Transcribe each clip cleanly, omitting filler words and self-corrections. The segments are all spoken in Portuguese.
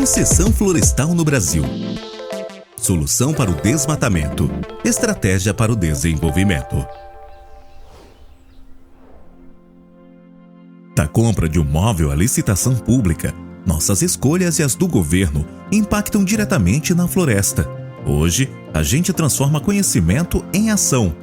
Concessão florestal no Brasil. Solução para o desmatamento. Estratégia para o desenvolvimento. Da compra de um móvel à licitação pública, nossas escolhas e as do governo impactam diretamente na floresta. Hoje, a gente transforma conhecimento em ação.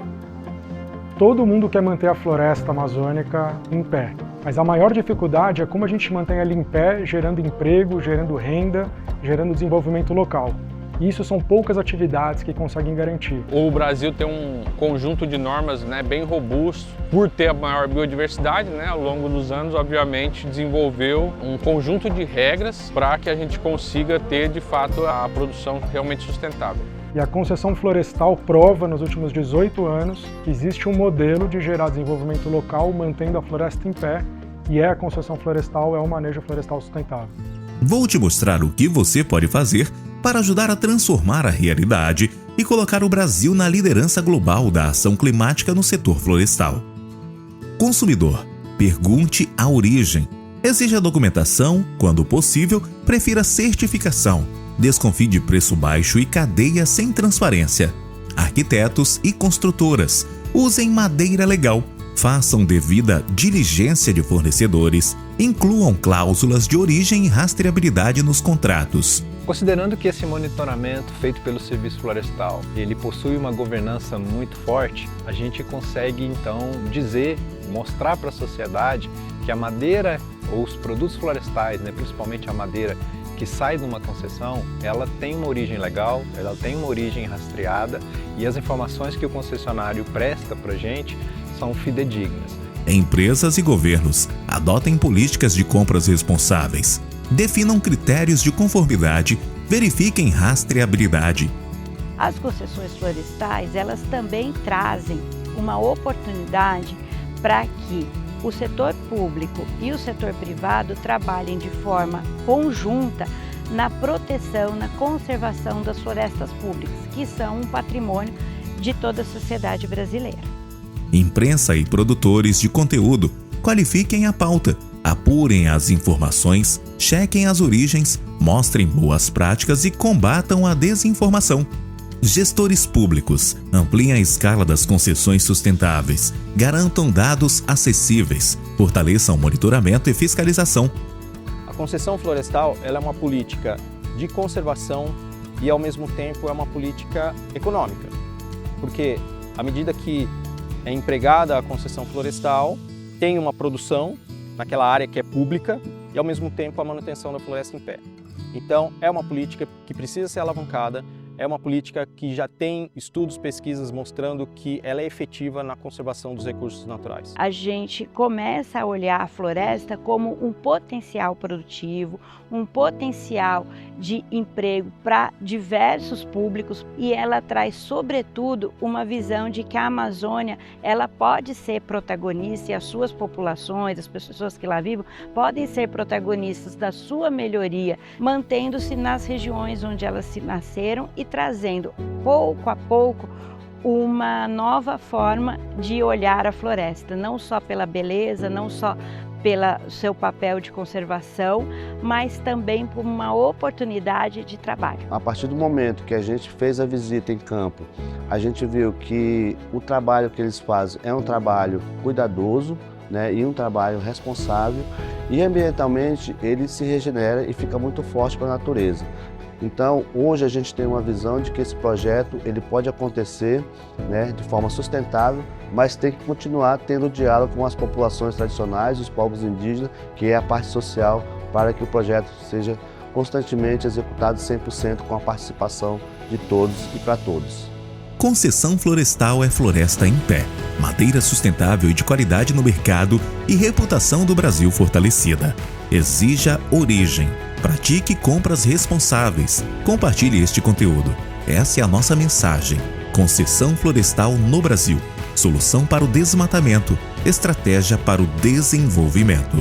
Todo mundo quer manter a floresta amazônica em pé, mas a maior dificuldade é como a gente mantém ela em pé, gerando emprego, gerando renda, gerando desenvolvimento local. E isso são poucas atividades que conseguem garantir. O Brasil tem um conjunto de normas bem robusto. Por ter a maior biodiversidade, ao longo dos anos, obviamente, desenvolveu um conjunto de regras para que a gente consiga ter, de fato, a produção realmente sustentável. E a concessão florestal prova, nos últimos 18 anos, que existe um modelo de gerar desenvolvimento local mantendo a floresta em pé, e a concessão florestal é um manejo florestal sustentável. Vou te mostrar o que você pode fazer para ajudar a transformar a realidade e colocar o Brasil na liderança global da ação climática no setor florestal. Consumidor, pergunte a origem. Exija a documentação, quando possível, prefira certificação. Desconfie de preço baixo e cadeia sem transparência. Arquitetos e construtoras, usem madeira legal. Façam devida diligência de fornecedores. Incluam cláusulas de origem e rastreabilidade nos contratos. Considerando que esse monitoramento feito pelo Serviço Florestal, ele possui uma governança muito forte, a gente consegue então mostrar para a sociedade que a madeira ou os produtos florestais, principalmente a madeira que sai de uma concessão, ela tem uma origem legal, ela tem uma origem rastreada e as informações que o concessionário presta para a gente são fidedignas. Empresas e governos adotem políticas de compras responsáveis. Definam critérios de conformidade, verifiquem rastreabilidade. As concessões florestais, elas também trazem uma oportunidade para que o setor público e o setor privado trabalhem de forma conjunta na proteção, na conservação das florestas públicas, que são um patrimônio de toda a sociedade brasileira. Imprensa e produtores de conteúdo, qualifiquem a pauta, apurem as informações, chequem as origens, mostrem boas práticas e combatam a desinformação. Gestores públicos, ampliem a escala das concessões sustentáveis, garantam dados acessíveis, fortaleçam o monitoramento e fiscalização. A concessão florestal ela é uma política de conservação e, ao mesmo tempo, é uma política econômica, porque à medida que é empregada a concessão florestal, tem uma produção naquela área que é pública e, ao mesmo tempo, a manutenção da floresta em pé. Então, é uma política que precisa ser alavancada, é uma política que já tem estudos, pesquisas mostrando que ela é efetiva na conservação dos recursos naturais. A gente começa a olhar a floresta como um potencial produtivo, um potencial de emprego para diversos públicos e ela traz, sobretudo, uma visão de que a Amazônia ela pode ser protagonista e as suas populações, as pessoas que lá vivem, podem ser protagonistas da sua melhoria, mantendo-se nas regiões onde elas se nasceram e trazendo, pouco a pouco, uma nova forma de olhar a floresta, não só pela beleza, não só pelo seu papel de conservação, mas também por uma oportunidade de trabalho. A partir do momento que a gente fez a visita em campo, a gente viu que o trabalho que eles fazem é um trabalho cuidadoso, e um trabalho responsável, e ambientalmente ele se regenera e fica muito forte para a natureza. Então, hoje a gente tem uma visão de que esse projeto ele pode acontecer de forma sustentável, mas tem que continuar tendo diálogo com as populações tradicionais, os povos indígenas, que é a parte social, para que o projeto seja constantemente executado 100% com a participação de todos e para todos. Concessão florestal é floresta em pé, madeira sustentável e de qualidade no mercado e reputação do Brasil fortalecida. Exija origem. Pratique compras responsáveis. Compartilhe este conteúdo. Essa é a nossa mensagem. Concessão florestal no Brasil. Solução para o desmatamento. Estratégia para o desenvolvimento.